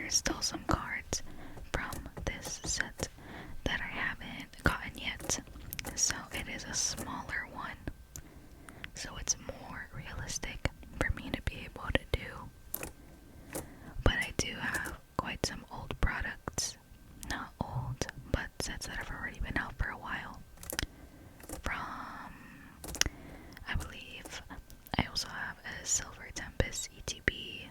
there's still some cards from this set that I haven't gotten yet. So it is a smaller one, so it's more realistic for me to be able to do. But I do have quite some old products. Not old, but sets that have already been out for a while. From, I believe, I also have a Silver Tempest ETB.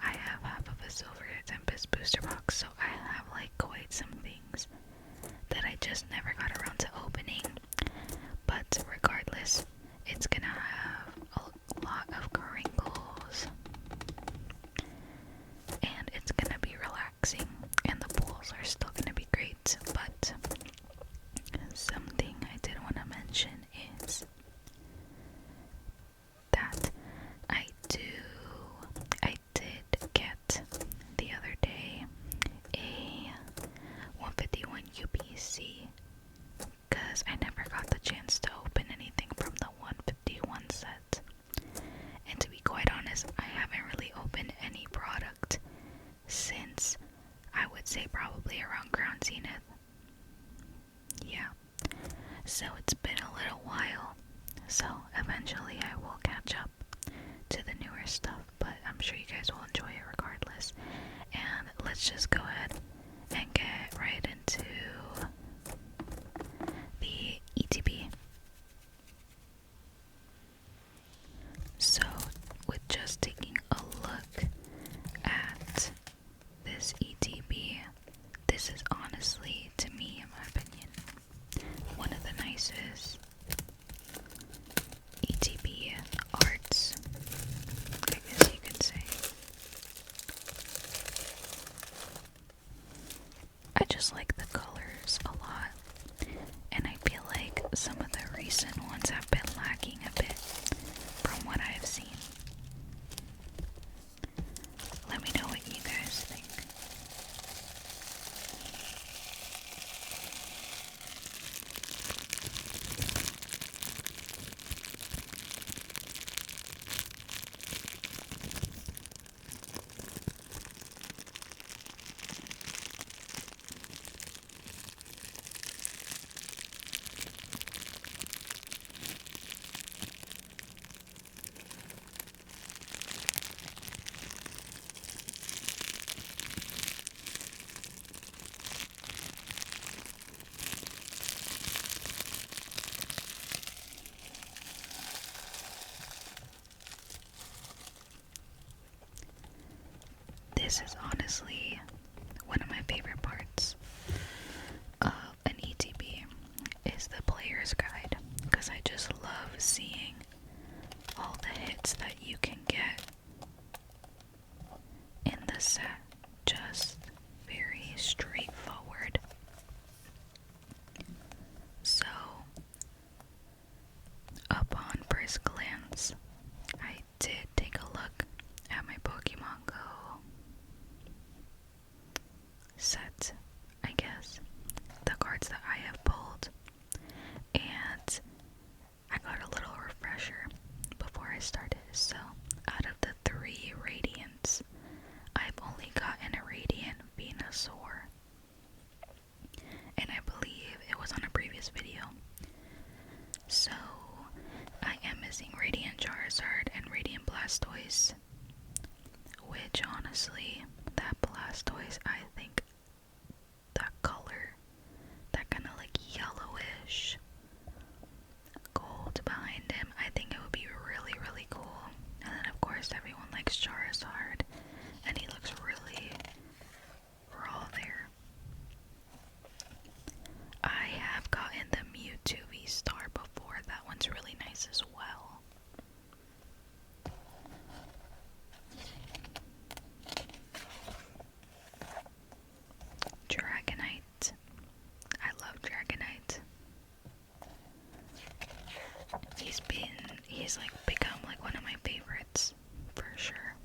I have half of a Silver Tempest booster box, so I have like quite some things that I just never got around to opening. But regardless, it's gonna have a lot of crinkles, and it's gonna be relaxing, and the pools are still gonna be great. But something I did want to mention is that I did get the other day a 151 UPC, because I never got the chance to open anything from the 151 set. And to be quite honest, I haven't really opened any product since, I would say, probably around Ground Zenith. Yeah. So it's been a little while. So eventually I will catch up to the newer stuff, but I'm sure you guys will enjoy it regardless. And let's just go ahead and get right into the ETB. So, with just taking a look at this ETB, this is honestly, to me, in my opinion, one of the nicest ETB arts, I guess you could say. I just like the colors a lot, and I feel like some of the recent ones have been lacking a bit from what I've seen. Let me know what you guys think. This is honestly one of my favorite parts of an ETB, is the player's guide, because I just love seeing all the hits that you can get in the set. Just very straightforward. So, upon first glance, I did take a look at my Pokémon Go set, I guess, the cards that I have pulled, and I got a little refresher before I started. So, out of the 3 Radiants, I've only gotten a Radiant Venusaur, and I believe it was on a previous video. So, I am missing Radiant Charizard and Radiant Blastoise, which honestly, that Blastoise, I think that color, that kind of like yellowish gold behind him, I think it would be really, really cool. And then of course everyone likes Charizard, and he looks really raw there. I have gotten the Mewtwo V-Star before, that one's really nice as well. Dragonite. I love Dragonite. He's like become like one of my favorites, for sure.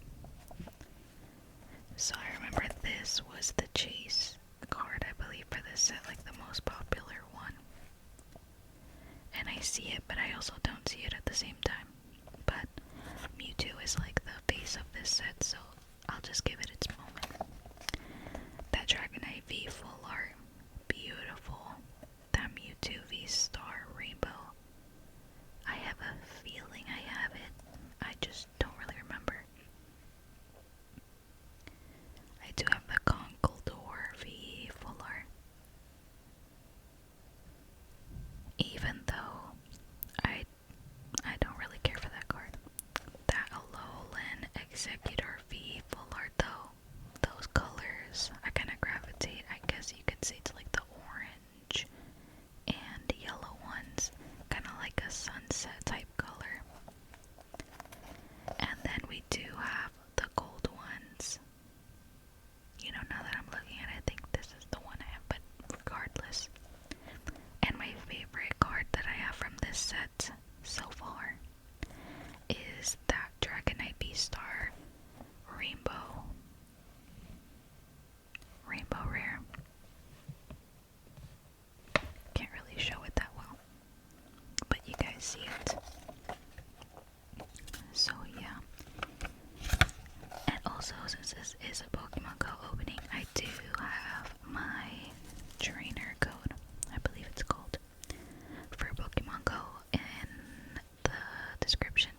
So I remember this was the Chase card, I believe, for this set, like the most popular one. And I see it, but I also don't see it at the same time. But Mewtwo is like the face of this set, so I'll just give it its moment. That Dragonite V full art, beautiful. That Mewtwo V Star Rainbow. I have a feeling I have it. I just don't really remember. I do have the Conkeldurr V full art. Even though I don't really care for that card. That Alolan Executor V full art though. Those colors, I kind of gravitate, I guess you could say, to like the orange and yellow ones. Kind of like a sunset type color. And then we do have the gold ones. You know, now that I'm looking at it, I think this is the one I have, but regardless. And my favorite card that I have from this set so far is that Dragonite V-Star Rainbow Rare. Can't really show it that well, but you guys see it. So yeah. And also, since this is a Pokemon Go opening, I do have my trainer code, I believe it's called, for Pokemon Go in the description.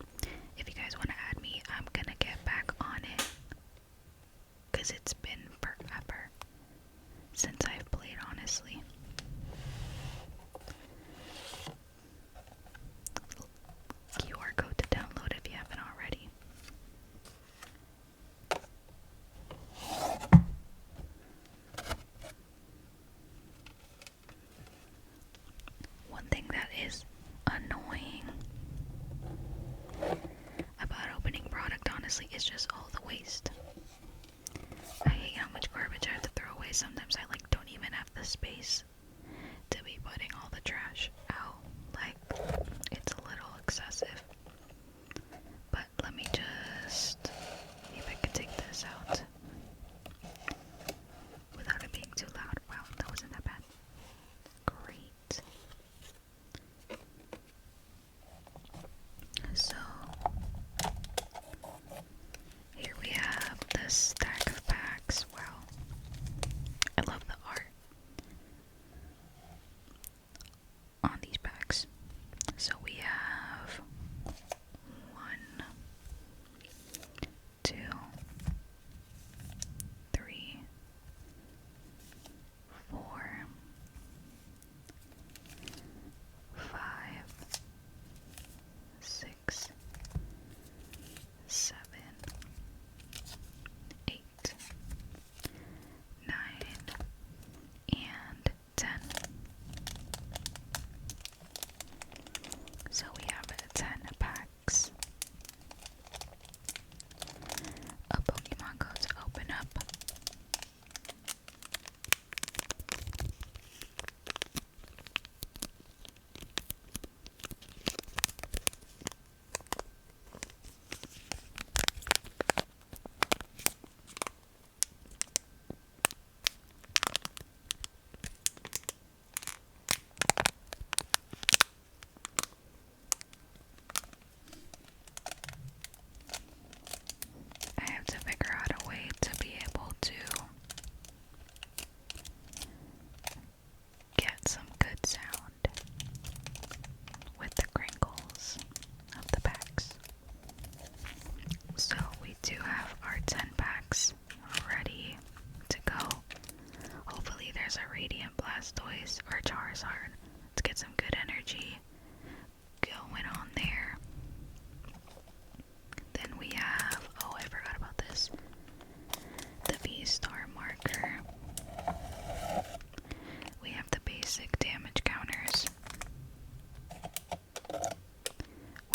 If you guys want to add me, I'm gonna get back on it, because it's been forever since I've played, honestly. QR code to download if you haven't already. One thing that is annoying about opening product, honestly, is just all the waste. I hate how much garbage I have to throw away. Sometimes I like don't even have the space to be putting all the trash out. Like, it's a little excessive. But let me just see if I can take this out without it being too loud. Wow, that wasn't that bad. Great. So, here we have the stack of packs. Wow. I love the art on these packs. So we have 1, 2, 3, 4, 5, 6, 7, 8, 9, and 10. So we have 10 packs of Pokemon Go to open up. I have to figure out a way to be able to get some good sound with the crinkles of the packs. So we do have our 10 packs ready to go. Hopefully there's a Radiant Blastoise or Charizard to get some good energy going on there. Then we have, oh, I forgot about this, the V-Star marker. We have the basic damage counters.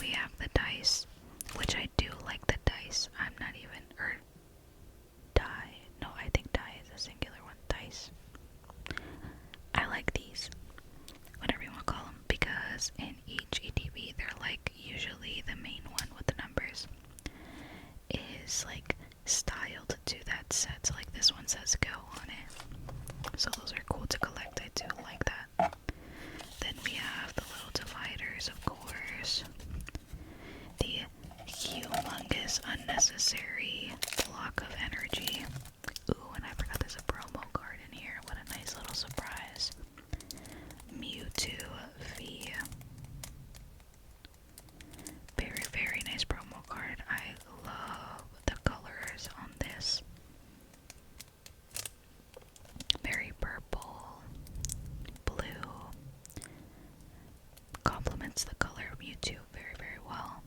We have the dice, which I do like the dice. I'm not even, or die. No, I think die is a singular one. Dice. I like these, whatever you want to call them, because in each ETB, they're like usually the main one with the numbers is like styled to that set. So like this one says go on it. So those are cool to collect. I do like that. Then we have the little dividers, of course. The humongous this unnecessary block of energy. Ooh, and I forgot there's a promo card in here. What a nice little surprise. Mewtwo V. Very, very nice promo card. I love the colors on this. Very purple, blue. Complements the color of Mewtwo very, very well.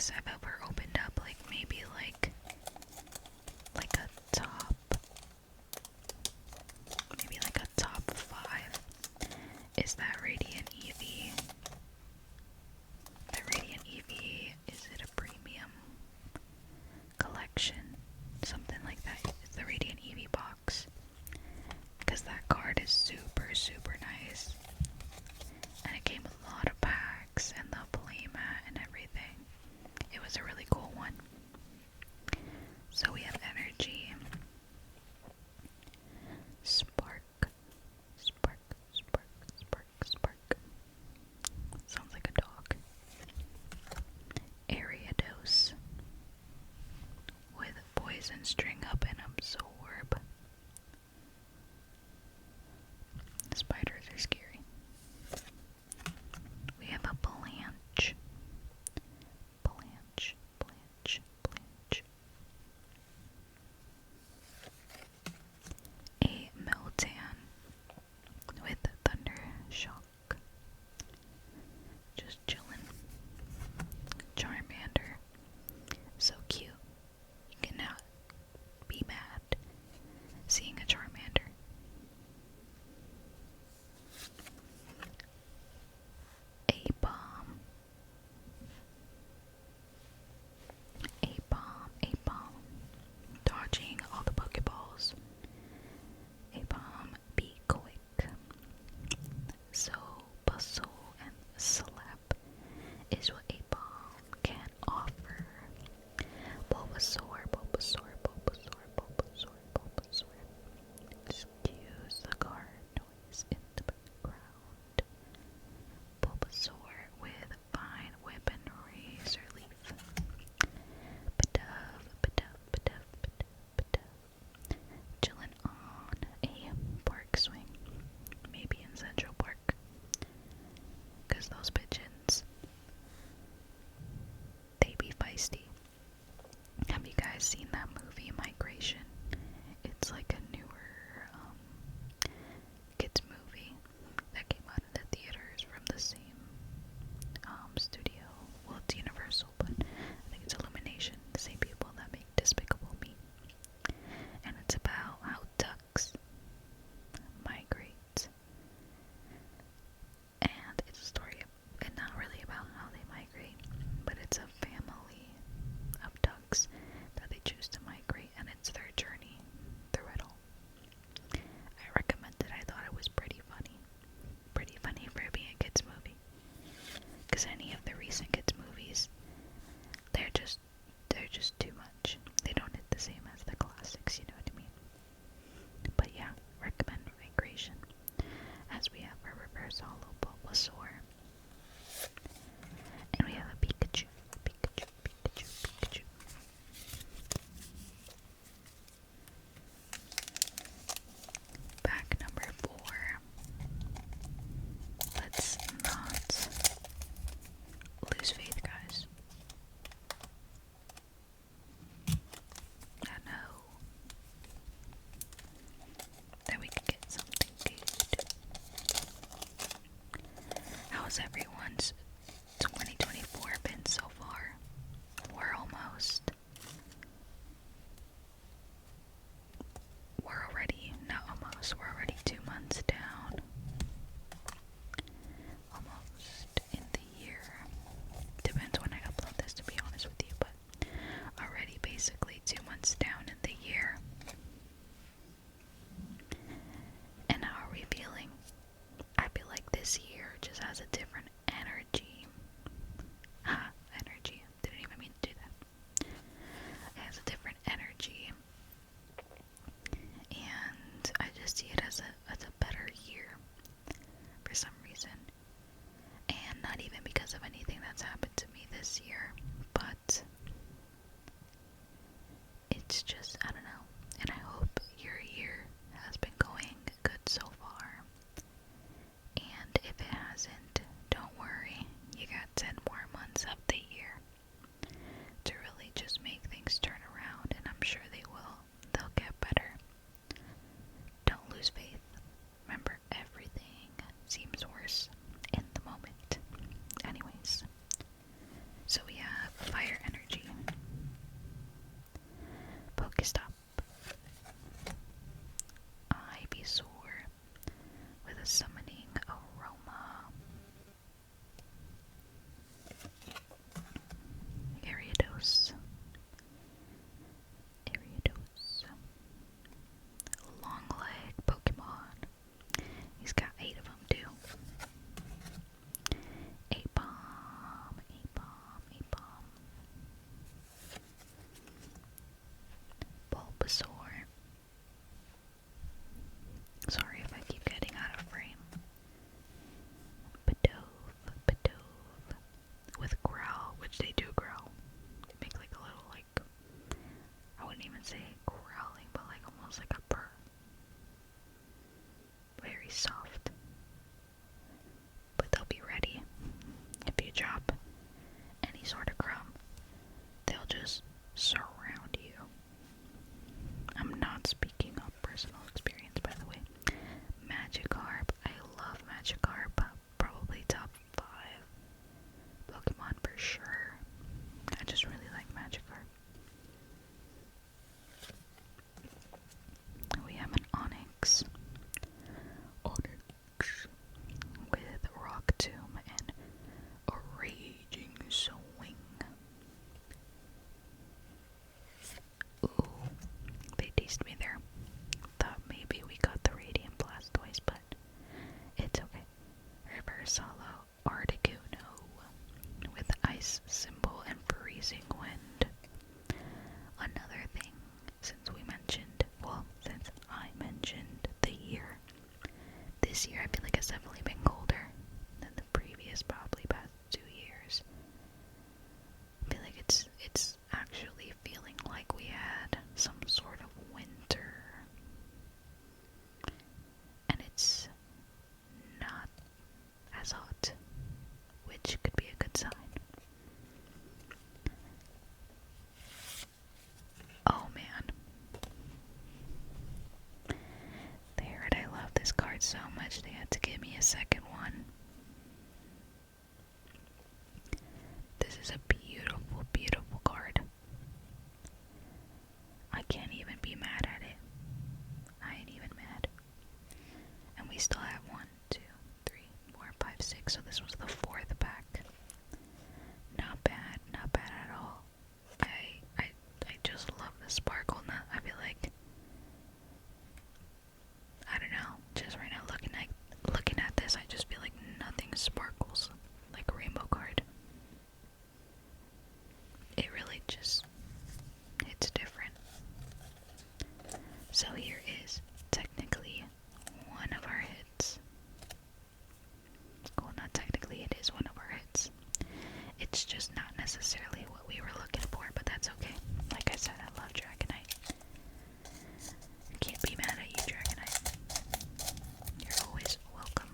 packs I've ever opened up, like maybe like a top, maybe like a top 5 is that Radiant Eevee. The Radiant Eevee, is it a premium collection? Something like that. It's the Radiant Eevee box. Because that card is super, super nice. And it came with a lot of packs and the playmat and everything. It was a really cool one. So we have Energy, Spark, Spark, Spark, Spark, Spark. Sounds like a dog. Ariados with Poison, String Up, and Absorb. Spiders are scary. We have a Blanche. Blanche, Blanche, Blanche. A Meltan with Thunder Shock. Just chillin'. Charmander. So cute. You cannot be mad seeing a Charmander. A bomb. A bomb. A bomb. Dodging all the Pokeballs. A bomb. Be quick. So, bustle and slap is what a bomb can offer. Bulbasaur, Bulbasaur, Bulbasaur, Bulbasaur, Bulbasaur. Excuse the car noise in the background. Bulbasaur with Vine Whip and Razor Leaf. Badove, Badove, Badove, Badove, Badove. Chillin' on a park swing. Maybe in Central Park. Because those pigeons sure. I just really like Magikarp. We have an Onyx. Onyx with Rock Tomb and a Raging Swing. Ooh, they teased me there. Thought maybe we got the Radiant Blastoise, but it's okay. Reverse Hollow Articuno with Ice Symbol and Freezing Wind. Another thing, since I mentioned the year. This year I feel like it's definitely been colder than the previous probably past 2 years. I feel like it's actually feeling like we had some sort of winter. And it's not as hot, which could be a good sign. Oh man. They heard I love this card so much they had to give me a second one. This is a beautiful, beautiful card. I can't even be mad at it. I ain't even mad. And we still have 1, 2, 3, 4, 5, 6. So this was the 4th pack. Not bad at all. I just love the sparkle. I feel like, I don't know, just right now looking at this, I just feel like nothing sparkles like a rainbow card. It really just hits different. So here is technically one of our hits. Well, not technically, it is one of our hits. It's just not necessarily what we were looking for, but that's okay. Like I said, I love Dragonite. Can't be mad at you, Dragonite. You're always welcome.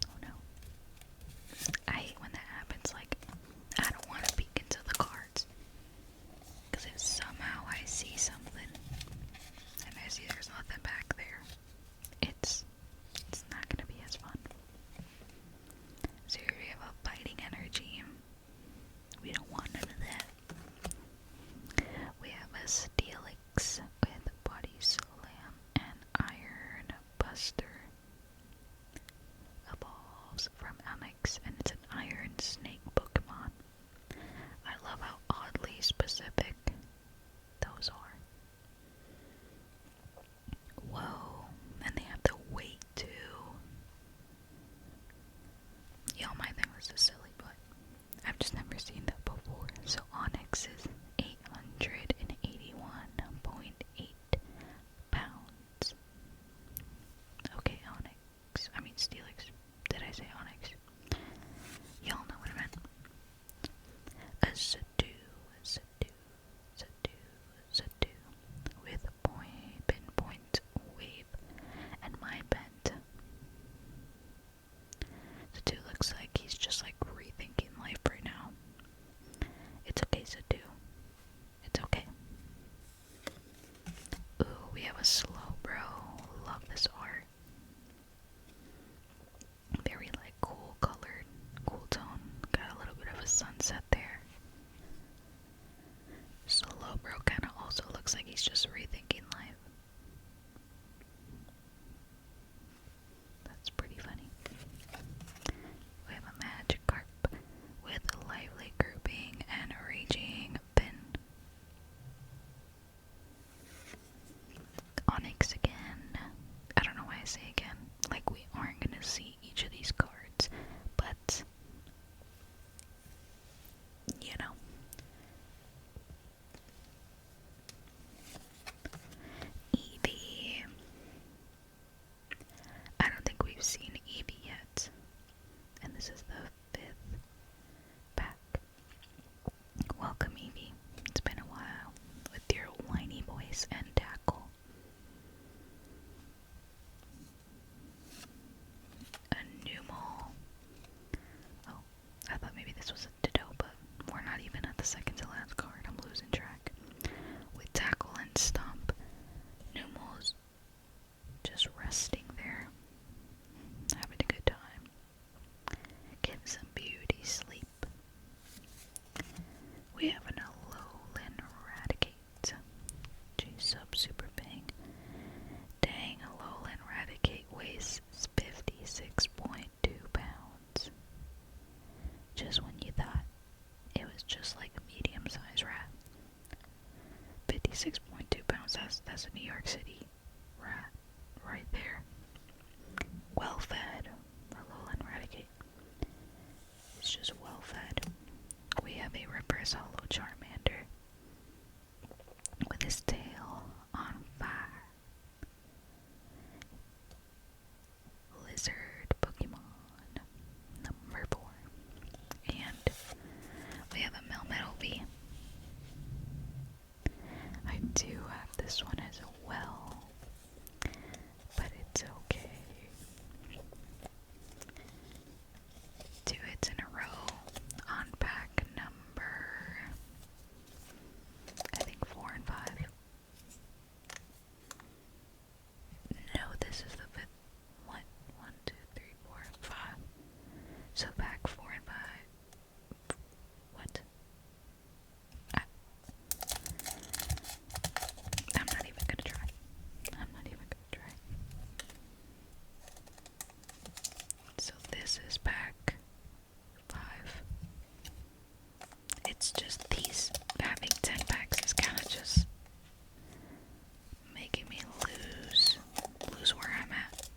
Oh no. I hate when that happens. Like, I don't want to peek into the cards. Because if somehow I see something and I see there's nothing back there, it's not gonna be as fun. So here we have a Fighting Energy. We don't want none of that. We have a Steelix with Body Slam and Iron Buster. Evolves from Onyx and it's an Iron Snake Pokemon. I love how oddly specific those are. Whoa, and they have the weight too. Y'all might think this is silly, but I've just never seen that before. So Onyx is 881.8 pounds. Okay, Steelix. Did I say Onyx? Y'all know what I meant. A Zadoo with pinpoint wave and my bent. Zadoo looks like he's just like rethinking life right now. It's okay, Zadoo. It's okay. Ooh, we have a Slowbro. Love this art. Very like cool colored, cool tone. Got a little bit of a sunset there. Slowbro kind of also looks like he's just rethinking life. That's pretty funny. We have a Magikarp with a lively grouping and a raging pin. Onyx again. I don't know why I say again. Like we aren't gonna see each of these cards, but just like a medium-sized rat. 56.2 pounds, that's a New York City rat right there. Well fed. Alolan Raticate. It's just well fed. We have a reverse hollow Charmander with his tail on fire. Lizard Pokemon number 4. And we have a Melmetal V. I do have this one as well, but it's okay. 2 hits in a row on pack number, I think 4 and 5. No, this is the 5th. What? 1, 2, 3, 4, 5. So pack 4 and 5. What? I'm not even gonna try. So this is pack 5. It's just these, having 10 packs is kind of just making me lose where I'm at.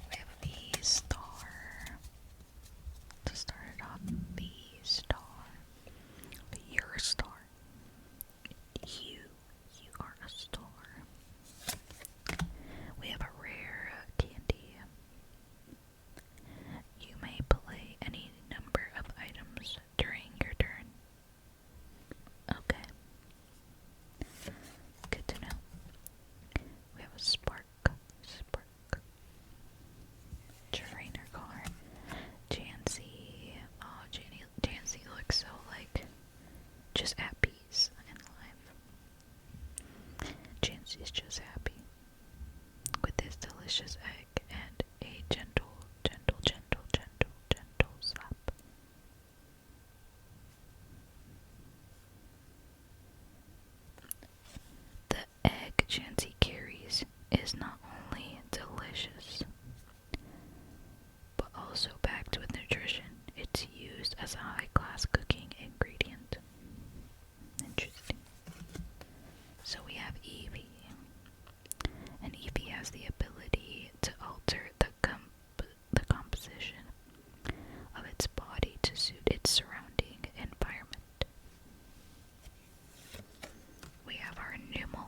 We have a V-Star. To start it off, V-Star. You're a star. You are a star. We have a rare candy. You may play any number of items during your turn. Okay. Good to know. We have a Spark. Trainer card. Jancy. Oh, Jancy looks so like just at peace in life. Jancy's just happy with his delicious egg and a gentle slap. The egg Jancy carries is not only delicious, but also packed with nutrition. It's used as a high-class cooking ingredient. Interesting. So we have Eevee. And Eevee has the ability to alter the composition of its body to suit its surrounding environment. We have our Numel.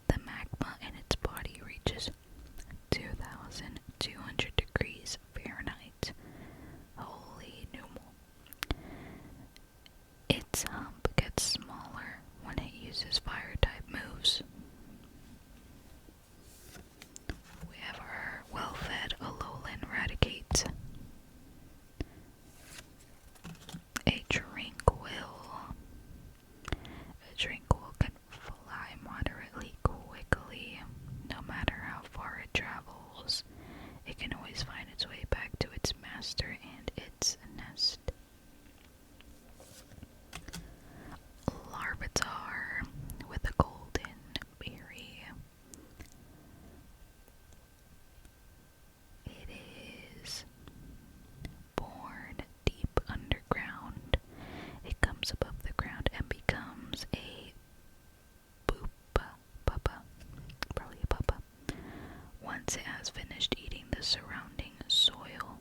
The magma in its body reaches 2,200 degrees Fahrenheit. Holy Numel. Its hump gets smaller when it uses fire-type moves. We have our well-fed Alolan Raticate. A Tranquil. A Tranquil can fly moderately quickly. No matter how far it travels, it can always find its way back to its master and its nest. Larvitar with a golden berry. It is born deep underground. It comes above the ground and becomes a pupa. Probably a pupa. Once it has finished eating the surrounding soil.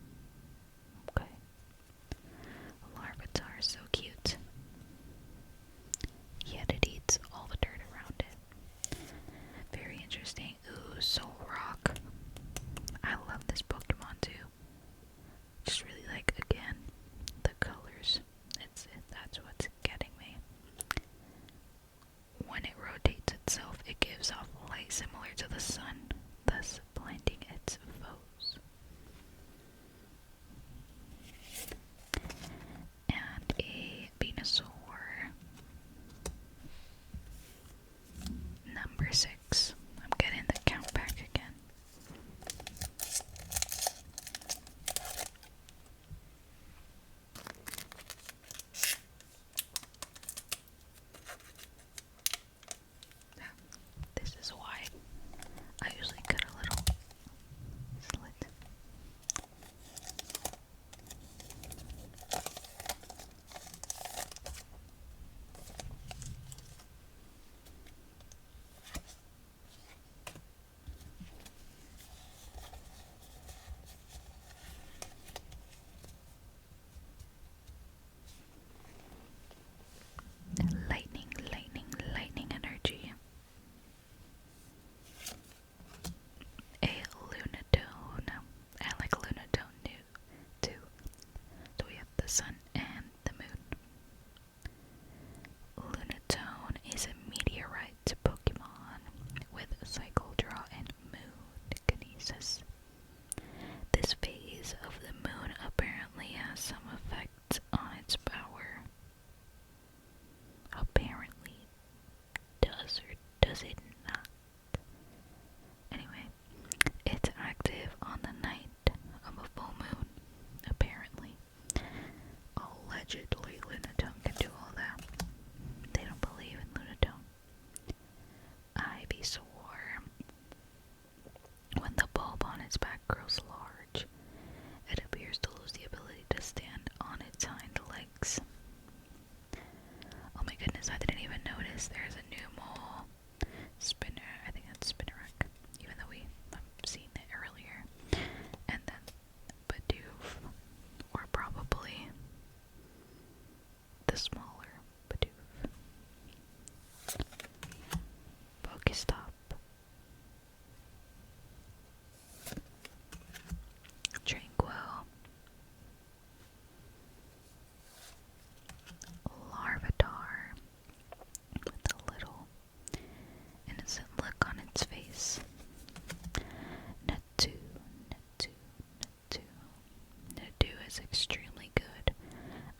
is extremely good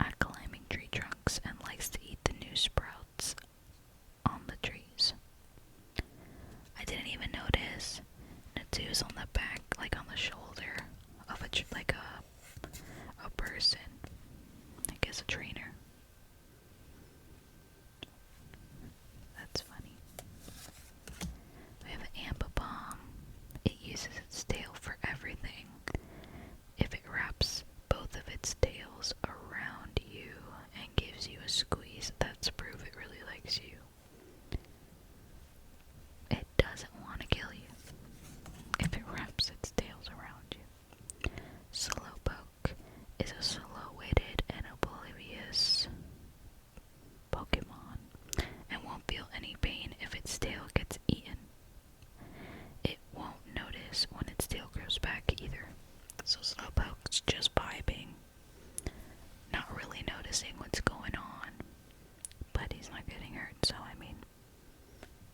at climbing tree trunks and likes to eat the new sprouts on the trees. I didn't even notice Natsu's on the back, like on the shoulder of a person, I guess a trainer. That's funny. We have an Amba Bomb. It uses its tail for everything. If it wraps both of its tails around you and gives you a squeeze, that's proof it really likes you. It doesn't want to kill you if it wraps its tails around you. Slowpoke is a slow-witted and oblivious Pokemon and won't feel any pain if its tail gets eaten. It won't notice when its tail grows back either. So Slowpoke's just vibing, not really noticing what's going on, but he's not getting hurt, so I mean,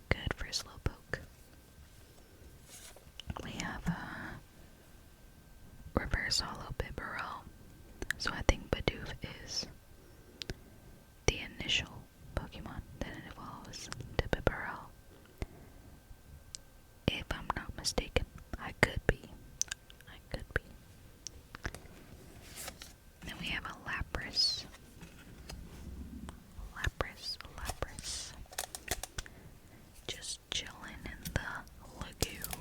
good for Slowpoke. We have a Reverse Hollow Bibarel, so I think Bidoof is the initial Pokemon that it evolves to Bibarel. If I'm not mistaken, I could be. Then we have a Lapras. Lapras. Just chilling in the lagoon.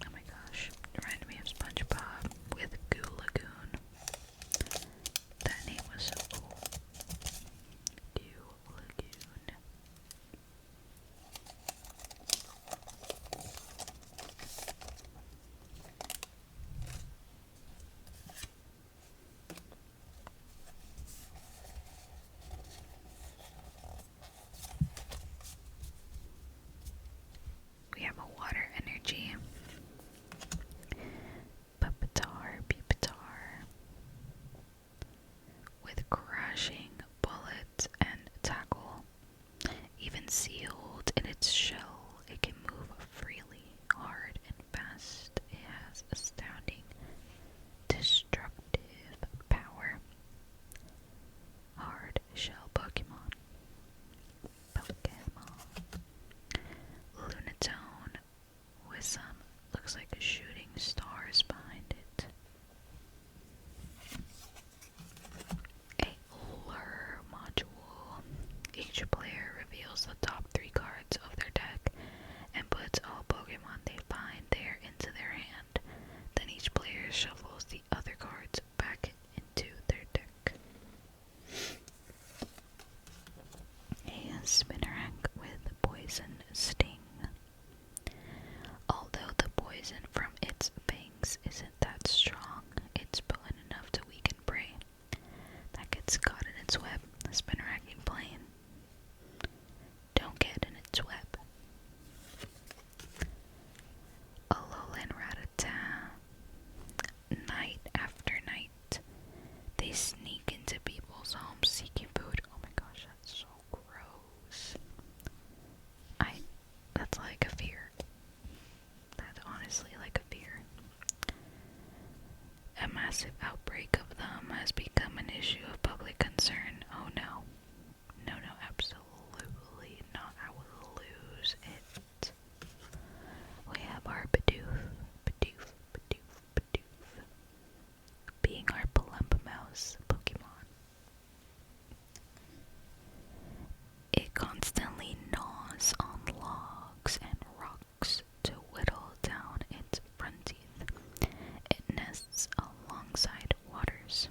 Oh my gosh, it reminded me of SpongeBob with Goo Lagoon. That name was so cool. Goo Lagoon. We have a water energy. Pupitar, with crushing bullets and tackle. Even sealed in its shell, it can move freely, hard, and fast. It has astounding destructive power. Hard shell Pokemon. Lunatone with some, looks like shooting stars behind it. A lure module. Each player reveals the top 3 cards of their deck and puts all Pokemon they find there into their hand. Then each player shuffles the other cards back into their deck. A Spinarak with Poison Sting. Although the poison from its fangs isn't that strong, it's potent enough to weaken prey that gets caught in its web. The Spinarak ain't playing. Don't get in its web. Alolan Rattata. Night after night, they sneak into people's homes seeking food. Oh my gosh, that's so gross. That's like a fear. That's honestly like a fear. A massive outbreak of them has become an issue of public concern. Oh no. No, absolutely not. I will lose it. We have our Bidoof. Being our Mouse Pokemon. It constantly gnaws on logs and rocks to whittle down its front teeth. It nests alongside waters.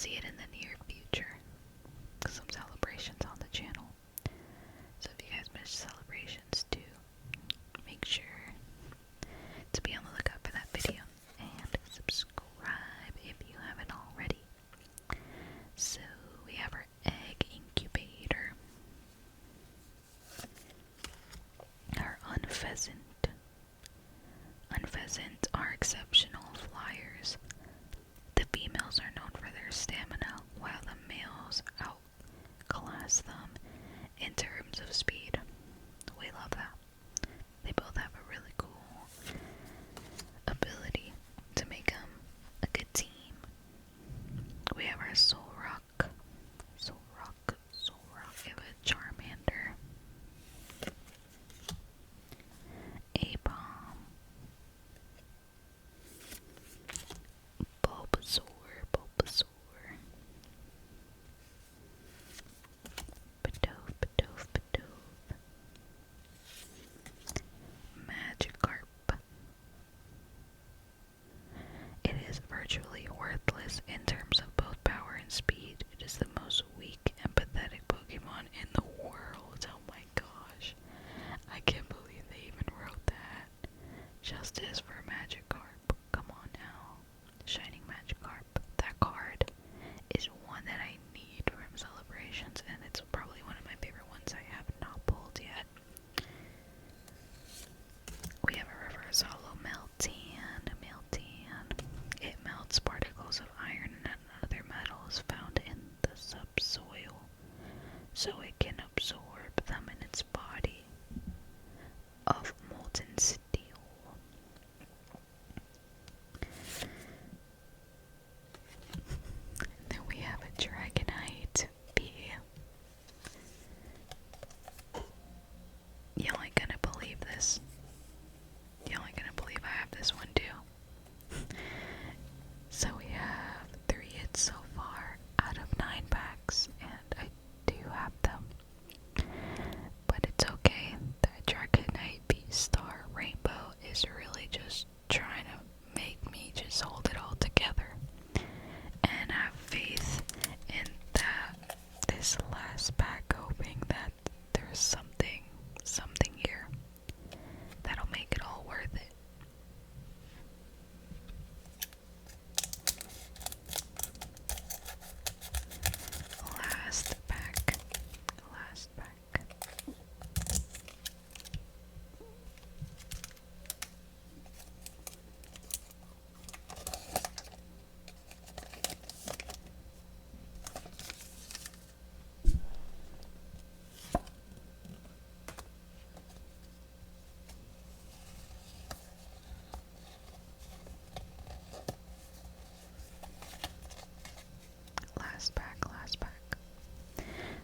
see it in the near future. Some celebrations on the channel. So if you guys missed celebrations too, make sure to be on the lookout for that video and subscribe if you haven't already. So we have our egg incubator, our unpheasant. Unpheasants are exceptional flyers. The females are known for their stamina, while the males outclass them in terms of speed. We love that. They both have a really cool ability to make them a good team. We have our Soul Rock. We have a Charmander. A-Bomb. Bulbasaur. Bidoof. Magikarp. It is virtually worthless in terms of both power and speed. It is the most weak and pathetic Pokemon in the world. Oh my gosh. I can't believe they even wrote that. Justice for Magikarp. Come on now. Shining Magikarp. That card is one that I need from celebrations, and it's probably one of my favorite ones I have not pulled yet. We have a reverse hollow Meltan. It melts particles of iron and other metals found in the subsoil, so it can absorb them in its body of molten steel. Then we have a Dragonite B. Y'all ain't gonna believe this. Y'all ain't gonna believe I have this one too. So we have 3 hits so far out of 9 packs, and I do have them. But it's okay. That Dragonite B-Star Rainbow is really just trying to make me just hold it all together and have faith in that this last pack, hoping that there's something here that'll make it all worth it. Last pack. Last pack.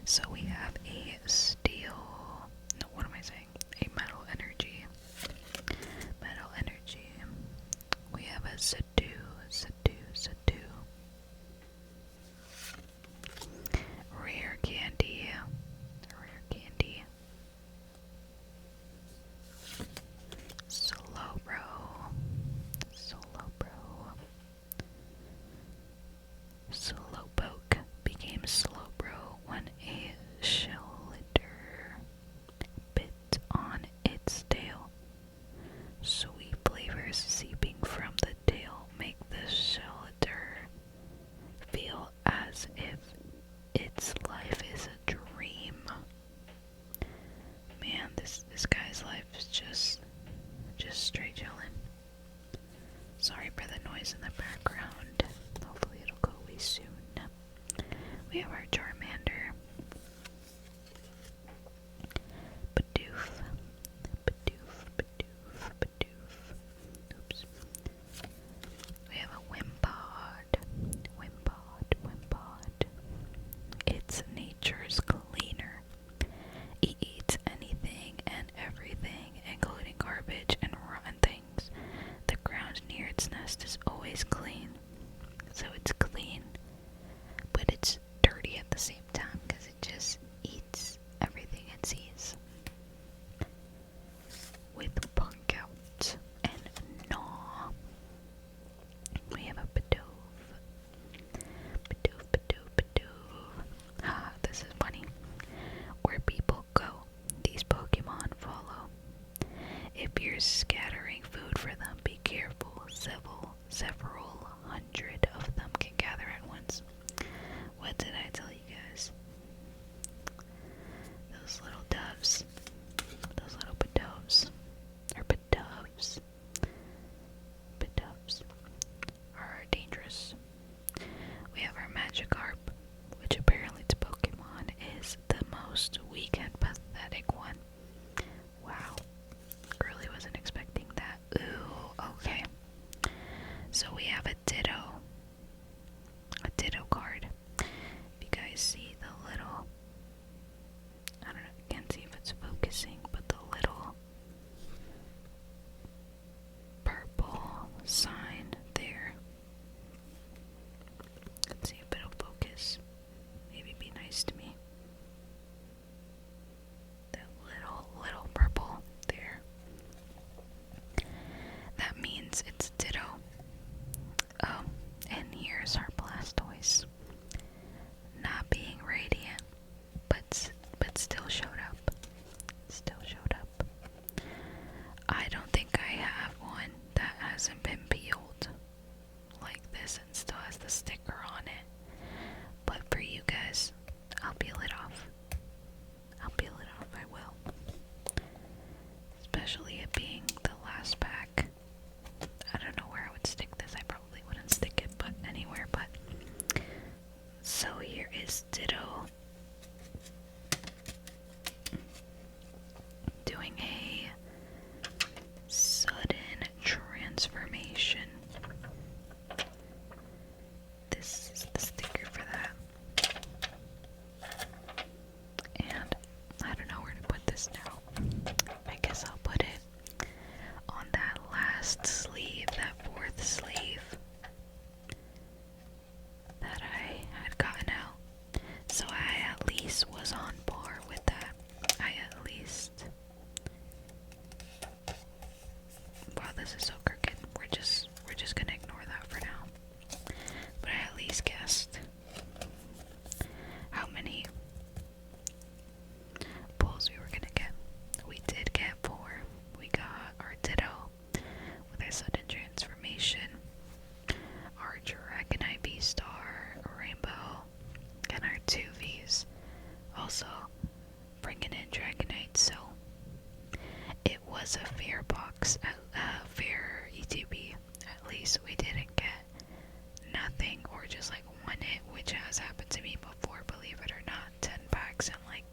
So we have a a metal energy. We have a Sadu. Rare candy. Slowbro. Slowpoke became Slowbro when a Shelter bit on its tail. Sweet flavors seeping from the tail make the Shelter feel as if its life is a dream. Man, this guy's life is just straight chillin'. Sorry for the noise in the background. Hopefully it'll go away soon. We have our Charmander. Bidoof. Oops. We have a Wimpod. It's nature's cleaner. It eats anything and everything, including garbage and rotten things. The ground near its nest is always clean. So it's clean, but it's dirty at the same Oops, ditto. Doing a sudden transformation. This is the sticker for that. And I don't know where to put this now. I guess I'll put it on that last sleeve, that fourth sleeve that I had gotten out. So I at least was on par with that. I at least. Wow, this is so crooked. We're just gonna ignore that for now. But I at least guessed how many pulls we were gonna get. We did get 4. We got our Ditto with a sudden transformation, our Dragonite V-Star, Rainbow, and our 2 Vs. Also, bringing in Dragonite, so it was a fair box, fair ETB. At least we didn't get nothing or just like one hit, which has happened to me before, believe it or not. 10 packs and like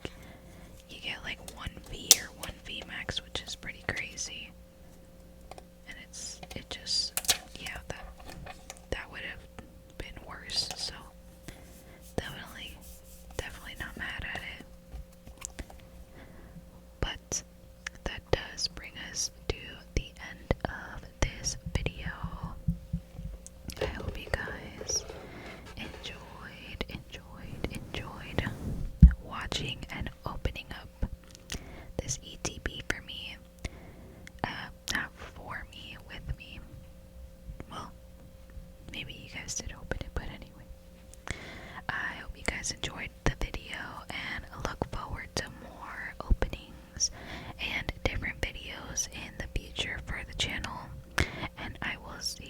you get like 1 V or 1 V max, which is pretty crazy. And it just, yeah, that would have been worse, so definitely not mad at it. But that does bring us to the end of this video. I hope you guys enjoyed watching and opening up this ETB for me. Not for me, with me. Well, maybe you guys did open it, but anyway. I hope you guys enjoyed the video and look forward to more openings and different videos in the future for the channel. And I will see